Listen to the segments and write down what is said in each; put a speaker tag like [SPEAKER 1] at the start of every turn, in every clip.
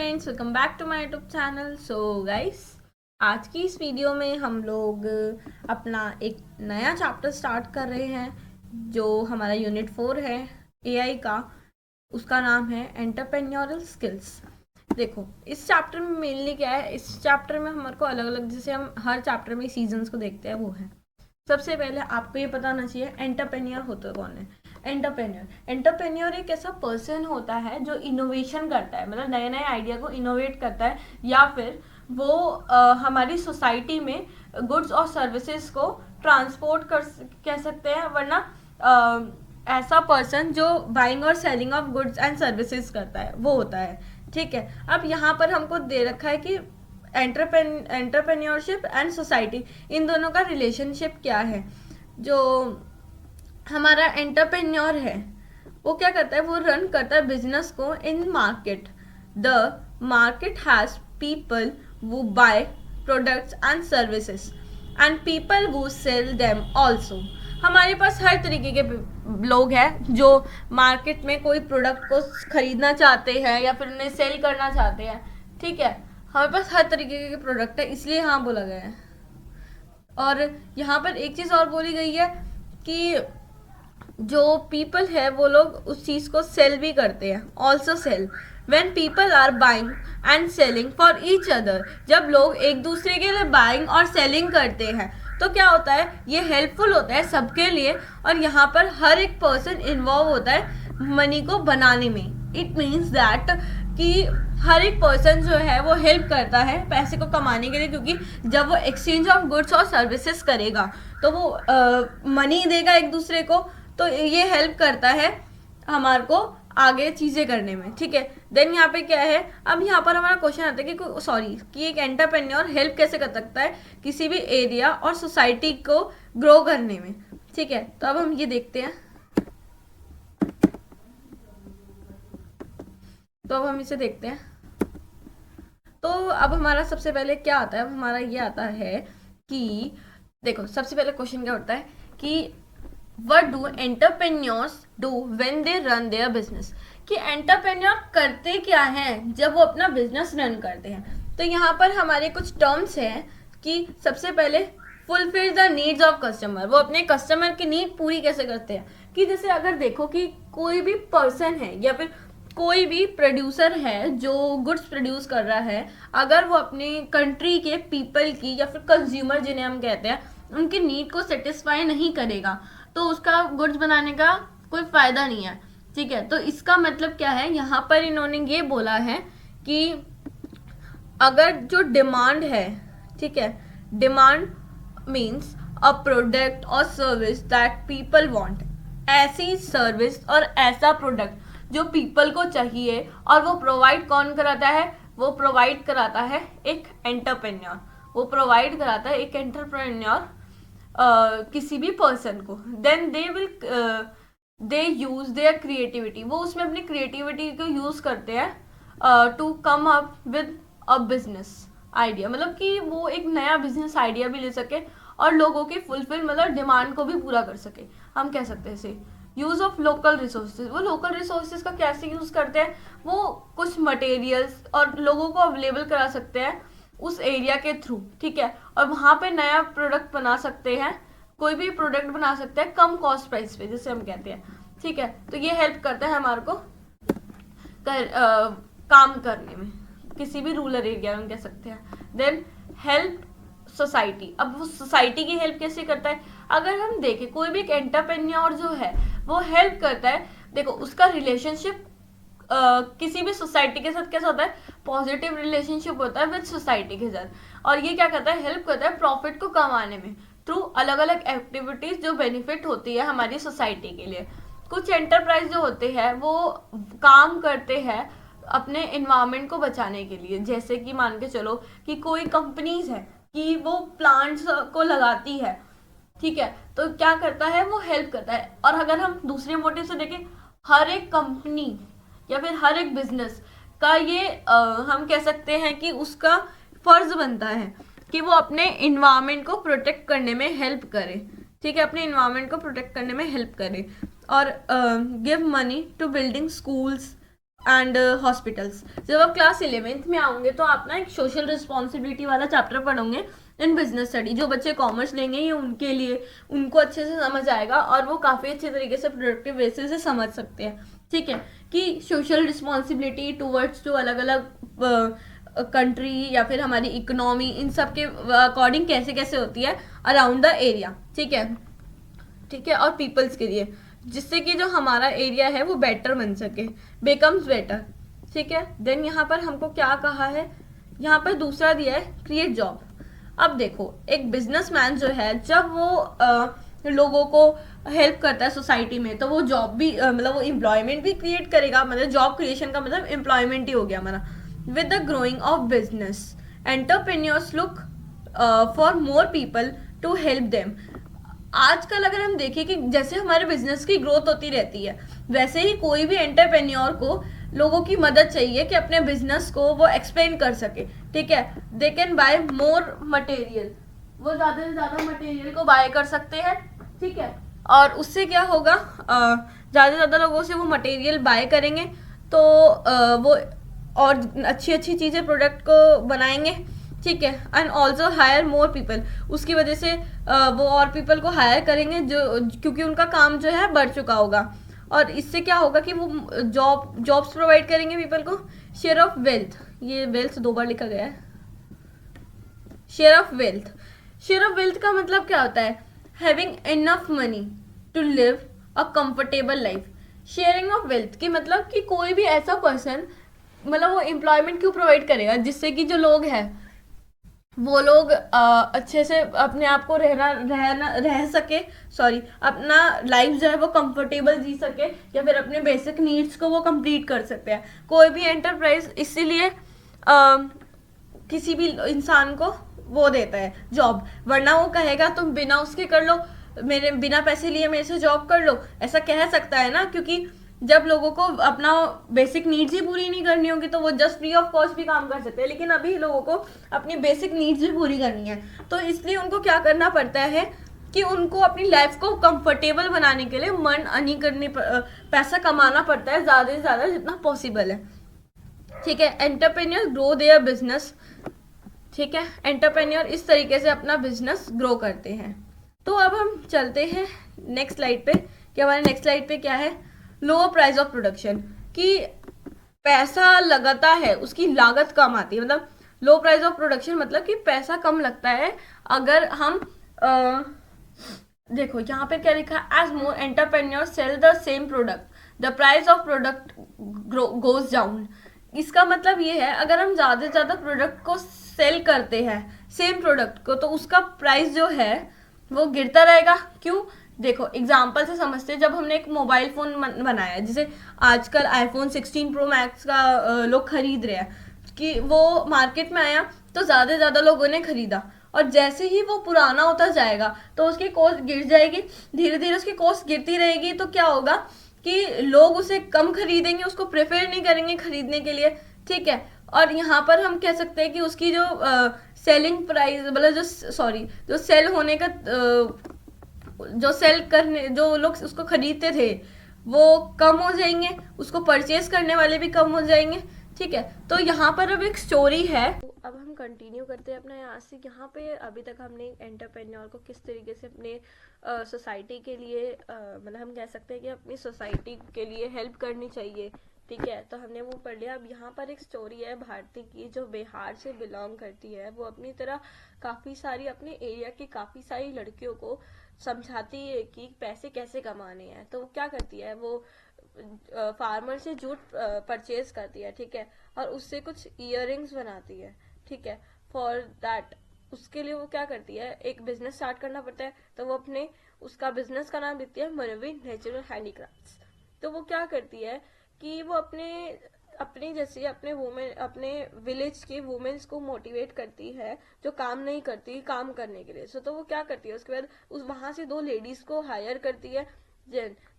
[SPEAKER 1] Friends, welcome back to my YouTube channel. So guys, आज की इस वीडियो में हम लोग अपना एक नया चैप्टर स्टार्ट कर रहे हैं जो हमारा यूनिट 4 है एआई का। उसका नाम है एंटरप्रेन्योरल स्किल्स। देखो, इस चैप्टर में मेनली क्या है, इस चैप्टर में हमारे को अलग अलग, जैसे हम हर चैप्टर में सीजन्स को देखते हैं, वो है सबसे पहले आपको ये पता होना चाहिए एंटरप्रेन्योर होता कौन है। एंटरप्रेन्योर एक ऐसा पर्सन होता है जो इनोवेशन करता है, मतलब नए नए आइडिया को इनोवेट करता है, या फिर वो हमारी सोसाइटी में गुड्स और सर्विसेज को ट्रांसपोर्ट कर कह सकते हैं, वरना ऐसा पर्सन जो बाइंग और selling of goods and services करता है वो होता है। ठीक है, अब यहाँ पर हमको दे रखा है कि एंटरप्रेन्योरशिप एंड सोसाइटी, इन दोनों का रिलेशनशिप क्या है। जो हमारा एंटरप्रेन्योर है वो क्या करता है, वो रन करता है बिजनेस को in market. The market has people who buy products and services and people who sell them also. हमारे पास हर तरीके के लोग हैं जो मार्केट में कोई प्रोडक्ट को खरीदना चाहते हैं या फिर उन्हें सेल करना चाहते हैं। ठीक है, हमारे पास हर तरीके के प्रोडक्ट है, इसलिए यहाँ बोला गया है। और यहाँ पर एक चीज़ और बोली गई है कि जो पीपल है वो लोग उस चीज़ को सेल भी करते हैं, also sell. When people are buying and selling for each other, जब लोग एक दूसरे के लिए बाइंग और सेलिंग करते हैं तो क्या होता है, ये हेल्पफुल होता है सबके लिए। और यहाँ पर हर एक पर्सन इन्वॉल्व होता है मनी को बनाने में। इट मीन्स दैट कि हर एक पर्सन जो है वो हेल्प करता है पैसे को कमाने के लिए, क्योंकि जब वो एक्सचेंज ऑफ गुड्स और सर्विसेज करेगा तो वो मनी देगा एक दूसरे को, तो ये हेल्प करता है हमारे को आगे चीज़ें करने में। ठीक है, देन यहाँ पे क्या है, अब यहाँ पर हमारा क्वेश्चन आता है कि एक एंटरप्रेन्योर हेल्प कैसे कर सकता है किसी भी एरिया और सोसाइटी को ग्रो करने में। ठीक है, तो अब हम ये देखते हैं। तो अब हम इसे देखते हैं। तो अब हमारा सबसे पहले क्या आता है, अब हमारा ये आता है कि देखो, सबसे पहले क्वेश्चन क्या उठता है कि What do entrepreneurs do when they run their business? कि एंटरप्रेन्योर करते क्या हैं जब वो अपना बिजनेस रन करते हैं। तो यहाँ पर हमारे कुछ टर्म्स हैं कि सबसे पहले fulfil the needs of customer, वो अपने कस्टमर की नीड पूरी कैसे करते हैं। कि जैसे अगर देखो कि कोई भी पर्सन है या फिर कोई भी प्रोड्यूसर है जो गुड्स प्रोड्यूस कर रहा है, अगर वो अपनी कंट्री के पीपल की या फिर कंज्यूमर जिन्हें हम कहते हैं उनकी नीड को सेटिस्फाई नहीं करेगा तो उसका गुड्स बनाने का कोई फायदा नहीं है। ठीक है, तो इसका मतलब क्या है, यहाँ पर इन्होंने ये बोला है कि अगर जो डिमांड है, ठीक है, डिमांड मीन्स अ प्रोडक्ट और सर्विस दैट पीपल वांट, ऐसी सर्विस और ऐसा प्रोडक्ट जो पीपल को चाहिए, और वो प्रोवाइड कौन कराता है, वो प्रोवाइड कराता है एक एंटरप्रेन्योर। वो प्रोवाइड कराता है एक एंटरप्रेन्योर किसी भी पर्सन को। Then they use their creativity, वो उसमें अपनी क्रिएटिविटी को यूज करते हैं to come up with a business idea, मतलब कि वो एक नया बिजनेस आइडिया भी ले सके और लोगों की फुलफिल, मतलब डिमांड को भी पूरा कर सके। हम कह सकते हैं इसे यूज ऑफ लोकल रिसोर्सेज। वो लोकल रिसोर्सेज का कैसे यूज करते हैं, वो कुछ मटेरियल्स और लोगों को अवेलेबल करा सकते हैं उस एरिया के थ्रू। ठीक है, और वहाँ पे नया प्रोडक्ट बना सकते हैं, कोई भी प्रोडक्ट बना सकते हैं कम कॉस्ट प्राइस पे, जैसे हम कहते हैं। ठीक है, तो ये हेल्प करता है हमारे को काम करने में, किसी भी रूरल एरिया में कह सकते हैं। देन हेल्प सोसाइटी, अब वो सोसाइटी की हेल्प कैसे करता है, अगर हम देखें कोई भी एक एंटरप्रेन्योर जो है वो हेल्प करता है, देखो उसका रिलेशनशिप किसी भी सोसाइटी के साथ कैसा होता है, पॉजिटिव रिलेशनशिप होता है विद सोसाइटी के साथ। और ये क्या करता है, हेल्प करता है प्रॉफिट को कमाने में थ्रू अलग अलग एक्टिविटीज जो बेनिफिट होती है हमारी सोसाइटी के लिए। कुछ एंटरप्राइज जो होते हैं वो काम करते हैं अपने इन्वायरमेंट को बचाने के लिए, जैसे कि मान के चलो कि कोई कंपनीज है कि वो प्लांट्स को लगाती है। ठीक है, तो क्या करता है, वो हेल्प करता है। और अगर हम दूसरे मोटिव से देखें, हर एक कंपनी या फिर हर एक बिजनेस का ये हम कह सकते हैं कि उसका फर्ज बनता है कि वो अपने इन्वायरमेंट को प्रोटेक्ट करने में हेल्प करे। ठीक है, अपने इन्वायरमेंट को प्रोटेक्ट करने में हेल्प करे और give money to building schools and hospitals. जब आप क्लास 11th में आओगे तो आप ना एक सोशल रिस्पॉन्सिबिलिटी वाला चैप्टर पढ़ोगे इन बिजनेस स्टडी। जो बच्चे कॉमर्स लेंगे ये उनके लिए, उनको अच्छे से समझ आएगा और वो काफ़ी अच्छे तरीके से प्रोडक्टिव बेसिस से समझ सकते हैं। ठीक है, कि सोशल रिस्पॉन्सिबिलिटी टूवर्ड्स जो अलग अलग कंट्री या फिर हमारी इकोनॉमी, इन सब के अकॉर्डिंग कैसे कैसे होती है अराउंड द एरिया। ठीक है, ठीक है, और पीपल्स के लिए, जिससे कि जो हमारा एरिया है वो बेटर बन सके, बिकम्स बेटर। ठीक है, देन यहाँ पर हमको क्या कहा है, यहाँ पर दूसरा दिया है क्रिएट जॉब। अब देखो, एक बिजनेसमैन जो है जब वो लोगों को हेल्प करता है सोसाइटी में, तो वो जॉब भी मतलब वो एम्प्लॉयमेंट भी क्रिएट करेगा। मतलब जॉब क्रिएशन का मतलब एम्प्लॉयमेंट ही हो गया हमारा। With the growing of business entrepreneurs look for more people to help them. आजकल अगर हम देखें कि जैसे हमारे बिजनेस की ग्रोथ होती रहती है, वैसे ही कोई भी एंटरप्रेन्योर को लोगों की मदद चाहिए कि अपने बिजनेस को वो एक्सपेंड कर सके। ठीक है, they can buy more material, वो ज्यादा से ज्यादा मटेरियल को बाय कर सकते हैं। ठीक है, और उससे क्या होगा, ज्यादा से ज्यादा लोगों से वो मटेरियल बाय करेंगे तो वो और अच्छी अच्छी चीजें प्रोडक्ट को बनाएंगे। ठीक है, and also hire more people, उसकी वजह से वो और पीपल को हायर करेंगे जो, क्योंकि उनका काम जो है बढ़ चुका होगा। और इससे क्या होगा कि वो जॉब्स प्रोवाइड करेंगे पीपल को। शेयर ऑफ वेल्थ, ये वेल्थ 2 बार लिखा गया है। Share of wealth, share of wealth का मतलब क्या होता है, having enough money to live a comfortable life. Sharing of wealth की मतलब कि कोई भी ऐसा पर्सन, मतलब वो एम्प्लॉयमेंट क्यों प्रोवाइड करेगा, जिससे कि जो लोग हैं वो लोग अच्छे से अपने आप को रह सके, सॉरी, अपना लाइफ जो है वो कंफर्टेबल जी सके, या फिर अपने बेसिक नीड्स को वो कंप्लीट कर सकते हैं। कोई भी एंटरप्राइज इसीलिए किसी भी इंसान को वो देता है जॉब, वरना वो कहेगा तुम बिना उसके कर लो, मेरे बिना पैसे लिए मेरे से जॉब कर लो, ऐसा कह सकता है ना। क्योंकि जब लोगों को अपना बेसिक नीड्स ही पूरी नहीं करनी होगी तो वो जस्ट फ्री ऑफ कॉस्ट भी काम कर सकते हैं, लेकिन अभी लोगों को अपनी बेसिक नीड्स भी पूरी करनी है, तो इसलिए उनको क्या करना पड़ता है कि उनको अपनी लाइफ को कंफर्टेबल बनाने के लिए मन अर्निंग करनी, पैसा कमाना पड़ता है ज़्यादा से ज़्यादा जितना पॉसिबल है। ठीक है, एंटरप्रेन्योर ग्रो देयर बिजनेस। ठीक है, एंटरप्रेन्योर इस तरीके से अपना बिजनेस ग्रो करते हैं। तो अब हम चलते हैं नेक्स्ट स्लाइड पे, कि हमारे नेक्स्ट स्लाइड पे क्या है, लोअर प्राइस ऑफ प्रोडक्शन, कि पैसा लगाता है उसकी लागत कम आती है। मतलब लो प्राइस ऑफ प्रोडक्शन मतलब कि पैसा कम लगता है अगर हम देखो यहाँ पे क्या लिखा है, as more entrepreneur sell the same product the price of product goes down. इसका मतलब ये है, अगर हम ज़्यादा से ज़्यादा प्रोडक्ट को सेल करते हैं, सेम प्रोडक्ट को, तो उसका प्राइस जो है वो गिरता रहेगा। क्यों, देखो एग्जाम्पल से समझते हैं। जब हमने एक मोबाइल फ़ोन बनाया, जिसे आजकल आईफोन 16 प्रो मैक्स का लोग खरीद रहे हैं, कि वो मार्केट में आया तो ज़्यादा से ज़्यादा लोगों ने खरीदा, और जैसे ही वो पुराना होता जाएगा तो उसकी कॉस्ट गिर जाएगी, धीरे धीरे उसकी कॉस्ट गिरती रहेगी। तो क्या होगा कि लोग उसे कम खरीदेंगे, उसको प्रेफर नहीं करेंगे खरीदने के लिए। ठीक है, और यहाँ पर हम कह सकते हैं कि उसकी जो सेलिंग प्राइस, मतलब जो सेल होने का जो सेल करने, जो लोग उसको खरीदते थे वो कम हो जाएंगे, उसको परचेज करने वाले भी कम हो जाएंगे। ठीक है, तो यहाँ पर अब एक स्टोरी है। तो अब हम कंटिन्यू करते हैं अपना यहाँ से। यहाँ पे अभी तक हमने एंटरप्रेन्योर को किस तरीके से अपने सोसाइटी के लिए मतलब हम कह सकते हैं कि अपनी सोसाइटी के लिए हेल्प करनी चाहिए। ठीक है, तो हमने वो पढ़ लिया। अब यहाँ पर एक स्टोरी है भारती की, जो बिहार से बिलोंग करती है। वो अपनी तरह काफ़ी सारी अपने एरिया की काफ़ी सारी लड़कियों को समझाती है कि पैसे कैसे कमाने हैं। तो वो क्या करती है, वो फार्मर से जूट परचेज करती है। ठीक है, और उससे कुछ इयररिंग्स बनाती है। ठीक है, फॉर दैट उसके लिए वो क्या करती है, एक बिजनेस स्टार्ट करना पड़ता है। तो वो अपने उसका बिजनेस का नाम देती है मनवी नेचुरल हैंडीक्राफ्ट्स। तो वो क्या करती है कि वो अपने जैसे अपने विलेज के वुमेन्स को मोटिवेट करती है जो काम नहीं करती काम करने के लिए। तो वो क्या करती है, उसके बाद वहां से 2 लेडीज को हायर करती है।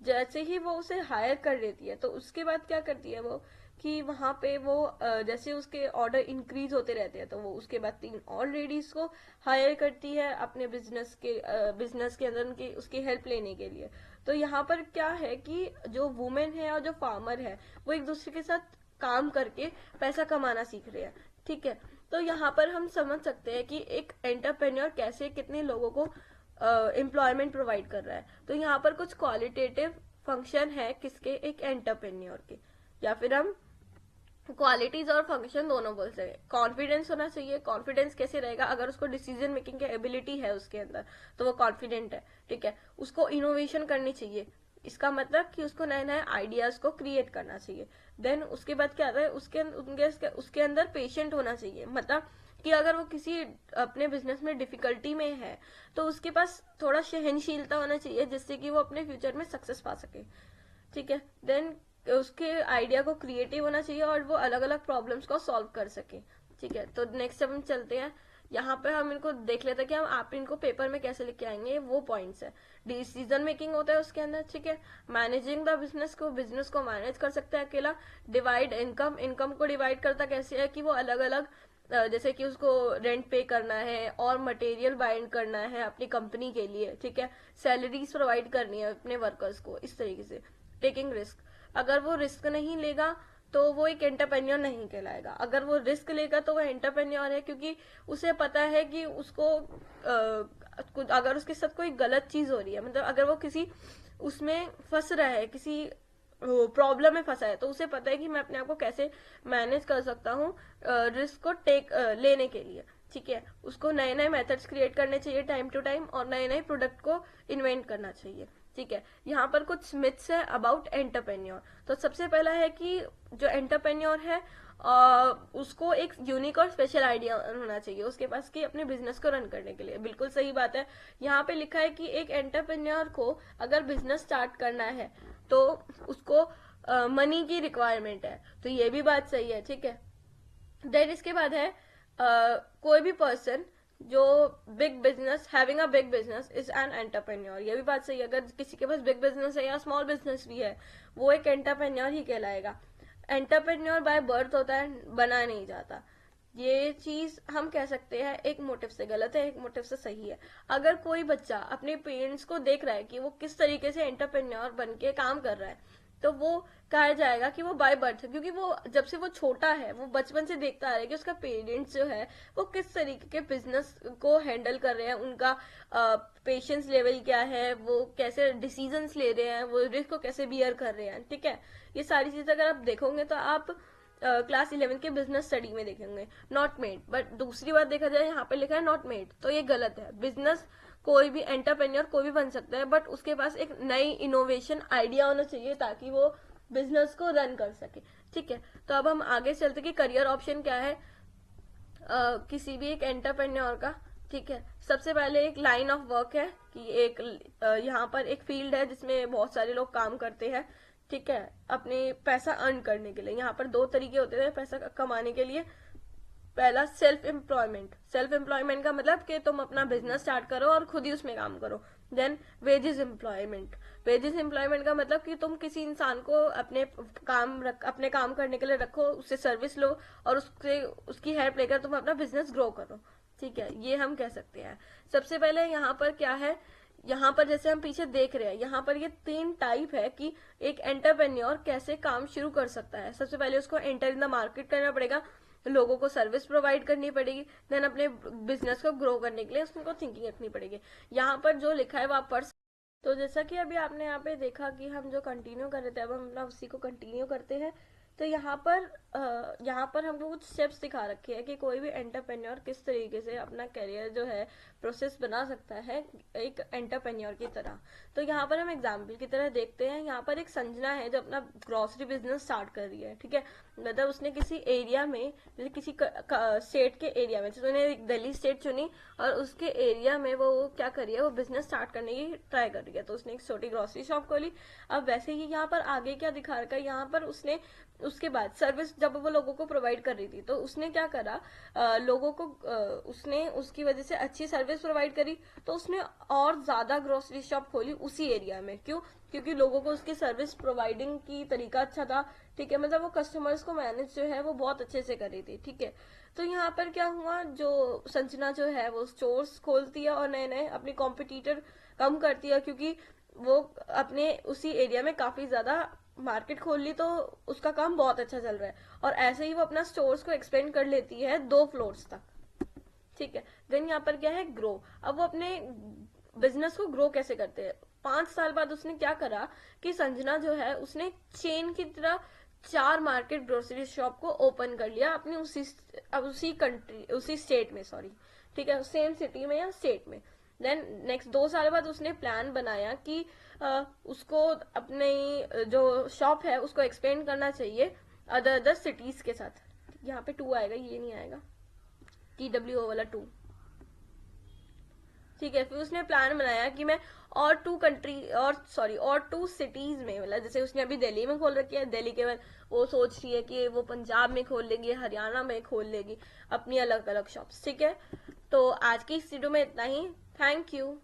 [SPEAKER 1] जैसे ही वो उसे हायर कर लेती है तो उसके बाद क्या करती है वो, कि वहाँ पे वो जैसे उसके ऑर्डर इंक्रीज होते रहते हैं तो वो उसके बाद 3 और लेडीज को हायर करती है अपने बिजनेस के अंदर उसकी हेल्प लेने के लिए। तो यहाँ पर क्या है कि जो वुमेन है और जो फार्मर है वो एक दूसरे के साथ काम करके पैसा कमाना सीख रहे हैं, ठीक है। तो यहाँ पर हम समझ सकते हैं कि एक एंटरप्रेन्योर कैसे कितने लोगों को एम्प्लॉयमेंट प्रोवाइड कर रहा है। तो यहाँ पर कुछ क्वालिटेटिव फंक्शन है किसके, एक एंटरप्रेन्योर के, या फिर हम क्वालिटीज और फंक्शन दोनों बोल सकते हैं। कॉन्फिडेंस होना चाहिए, कॉन्फिडेंस कैसे रहेगा, अगर उसको डिसीजन मेकिंग की एबिलिटी है उसके अंदर तो वो कॉन्फिडेंट है, ठीक है। उसको इनोवेशन करनी चाहिए, इसका मतलब कि उसको नए नए आइडियाज को क्रिएट करना चाहिए। देन उसके बाद क्या आता है, उसके अंदर पेशेंट होना चाहिए, मतलब कि अगर वो किसी अपने बिजनेस में डिफिकल्टी में है तो उसके पास थोड़ा सहनशीलता होना चाहिए जिससे कि वो अपने फ्यूचर में सक्सेस पा सके, ठीक है। देन उसके आइडिया को क्रिएटिव होना चाहिए और वो अलग अलग प्रॉब्लम्स को सॉल्व कर सके, ठीक है। तो नेक्स्ट हम चलते हैं, यहाँ पे हम इनको देख लेते हैं कि हम आप इनको पेपर में कैसे लिख के आएंगे। वो पॉइंट्स है, डिसीजन मेकिंग होता है उसके अंदर, ठीक है। मैनेजिंग द बिजनेस को मैनेज कर सकता है अकेला। डिवाइड इनकम को डिवाइड करता कैसे है कि वो अलग अलग, जैसे कि उसको रेंट पे करना है और मटेरियल बाइंड करना है अपनी कंपनी के लिए, ठीक है। सैलरीज प्रोवाइड करनी है अपने वर्कर्स को, इस तरीके से। टेकिंग रिस्क, अगर वो रिस्क नहीं लेगा तो वो एक एंटरप्रेन्योर नहीं कहलाएगा। अगर वो रिस्क लेगा तो वो एंटरप्रेन्योर है, क्योंकि उसे पता है कि उसको अगर उसके साथ कोई गलत चीज हो रही है, मतलब अगर वो किसी उसमें फंस रहा है, किसी प्रॉब्लम में फंसा है, तो उसे पता है कि मैं अपने आप को कैसे मैनेज कर सकता हूँ रिस्क को लेने के लिए, ठीक है। उसको नए नए मेथड्स क्रिएट करने चाहिए टाइम टू टाइम और नए नए प्रोडक्ट को इन्वेंट करना चाहिए, ठीक है। यहाँ पर कुछ मिथ्स है अबाउट एंटरप्रेन्योर। तो सबसे पहला है कि जो एंटरप्रेन्योर है उसको एक यूनिक और स्पेशल आइडिया होना चाहिए उसके पास कि अपने बिजनेस को रन करने के लिए। बिल्कुल सही बात है, यहाँ पे लिखा है कि एक एंटरप्रेन्योर को अगर बिजनेस स्टार्ट करना है तो उसको मनी की रिक्वायरमेंट है, तो ये भी बात सही है, ठीक है। देन इसके बाद है कोई भी पर्सन जो big business having a big business is an entrepreneur, ये भी बात सही है। अगर किसी के पास बिग बिजनेस है या स्मॉल बिजनेस भी है वो एक एंटरप्रेन्योर ही कहलाएगा। एंटरप्रेन्योर बाय बर्थ होता है, बना नहीं जाता। ये चीज हम कह सकते हैं एक मोटिव से गलत है, एक मोटिव से सही है। अगर कोई बच्चा अपने पेरेंट्स को देख रहा है कि वो किस तरीके से एंटरप्रेन्योर बन के काम कर रहा है तो वो कहा जाएगा कि वो बाय बर्थ है, क्योंकि वो जब से वो छोटा है वो बचपन से देखता आ रहा है कि उसका पेरेंट्स जो है वो किस तरीके के बिजनेस को हैंडल कर रहे हैं, उनका पेशेंस लेवल क्या है, वो कैसे डिसीजंस ले रहे हैं, वो रिस्क को कैसे बियर कर रहे हैं, ठीक है। ये सारी चीजें अगर आप देखोगे तो आप क्लास 11 के बिजनेस स्टडी में देखेंगे नॉट मेड। बट दूसरी बात देखा जाए यहाँ पे लिखा है नॉट मेड, तो ये गलत है। बिजनेस कोई भी एंटरप्रेन्योर कोई भी बन सकता है, बट उसके पास एक नई इनोवेशन आइडिया होना चाहिए ताकि वो बिजनेस को रन कर सके, ठीक है। तो अब हम आगे चलते कि करियर ऑप्शन क्या है किसी भी एक एंटरप्रेन्योर का, ठीक है। सबसे पहले एक लाइन ऑफ वर्क है कि एक यहाँ पर एक फील्ड है जिसमें बहुत सारे लोग काम करते हैं, ठीक है, अपने पैसा अर्न करने के लिए। यहाँ पर दो तरीके होते हैं पैसा कमाने के लिए। पहला सेल्फ एम्प्लॉयमेंट, सेल्फ एम्प्लॉयमेंट का मतलब कि तुम अपना बिजनेस स्टार्ट करो और खुद ही उसमें काम करो। Then wages employment, wages employment का मतलब कि तुम किसी इंसान को अपने काम करने के लिए रखो, उससे सर्विस लो और उससे उसकी हेल्प लेकर तुम अपना बिजनेस ग्रो करो, ठीक है। ये हम कह सकते हैं। सबसे पहले यहाँ पर क्या है, यहाँ पर जैसे हम पीछे देख रहे हैं यहाँ पर ये तीन टाइप है कि एक एंटरप्रेन्योर कैसे काम शुरू कर सकता है। सबसे पहले उसको एंटर इन द मार्केट करना पड़ेगा, लोगों को सर्विस प्रोवाइड करनी पड़ेगी, देन अपने बिजनेस को ग्रो करने के लिए उसको थिंकिंग रखनी पड़ेगी। यहाँ पर जो लिखा है वो आप पढ़। तो जैसा कि अभी आपने यहाँ पे देखा कि हम जो कंटिन्यू कर रहे थे अब हम अपना उसी को कंटिन्यू करते हैं। तो यहाँ पर हमको कुछ स्टेप्स दिखा रखे हैं कि कोई भी एंटरप्रेन्योर किस तरीके से अपना करियर जो है प्रोसेस बना सकता है एक एंटरप्रेन्योर की तरह। तो यहाँ पर हम एग्जाम्पल की तरह देखते हैं, यहाँ पर एक संजना है जो अपना ग्रोसरी बिजनेस स्टार्ट कर रही है, ठीक है। मतलब उसने किसी एरिया में, जैसे किसी स्टेट के एरिया में, जैसे उन्होंने दिल्ली स्टेट चुनी और उसके एरिया में वो क्या कर रही है, वो बिजनेस स्टार्ट करने की ट्राई कर रही है। तो उसने एक छोटी ग्रोसरी शॉप खोली। अब वैसे ही यहाँ पर आगे क्या दिखा रखा है, यहाँ पर उसने उसके बाद सर्विस जब वो लोगों को प्रोवाइड कर रही थी तो उसने क्या करा, लोगों को उसने उसकी वजह से अच्छी सर्विस प्रोवाइड करी तो उसने और ज्यादा ग्रोसरी शॉप खोली उसी एरिया में। क्यों? क्योंकि लोगों को उसकी सर्विस प्रोवाइडिंग की तरीका अच्छा था, ठीक है। मतलब वो कस्टमर्स को मैनेज जो है वो बहुत अच्छे से कर रही थी, ठीक है। तो यहाँ पर क्या हुआ, जो संजना जो है वो स्टोर्स खोलती है और नए नए अपनी कॉम्पिटिटर कम करती है, क्योंकि वो अपने उसी एरिया में काफी ज्यादा मार्केट खोल ली तो उसका काम बहुत अच्छा चल रहा है, और ऐसे ही वो अपना स्टोर्स को एक्सपेंड कर लेती है 2 फ्लोर्स तक, ठीक है। देन यहाँ पर क्या है, ग्रो। अब वो अपने बिजनेस को ग्रो कैसे करते हैं, 5 साल बाद उसने क्या करा कि संजना जो है उसने चेन की तरह 4 मार्केट ग्रोसरी शॉप को ओपन कर लिया अपनी उसी कंट्री, उसी स्टेट में, सॉरी, ठीक है, सेम सिटी में या स्टेट में। देन नेक्स्ट 2 साल बाद उसने प्लान बनाया कि उसको अपनी जो शॉप है उसको एक्सपेंड करना चाहिए अदर अदर सिटीज के साथ। यहाँ पे 2 आएगा, ये नहीं आएगा, TWO वाला 2, ठीक है। फिर उसने प्लान बनाया कि मैं और 2 कंट्री और 2 सिटीज में, मतलब जैसे उसने अभी दिल्ली में खोल रखी है, दिल्ली के बाद वो सोच रही है कि वो पंजाब में खोल लेगी, हरियाणा में खोल लेगी अपनी अलग अलग शॉप्स, ठीक है। तो आज की इस वीडियो में इतना ही। Thank you.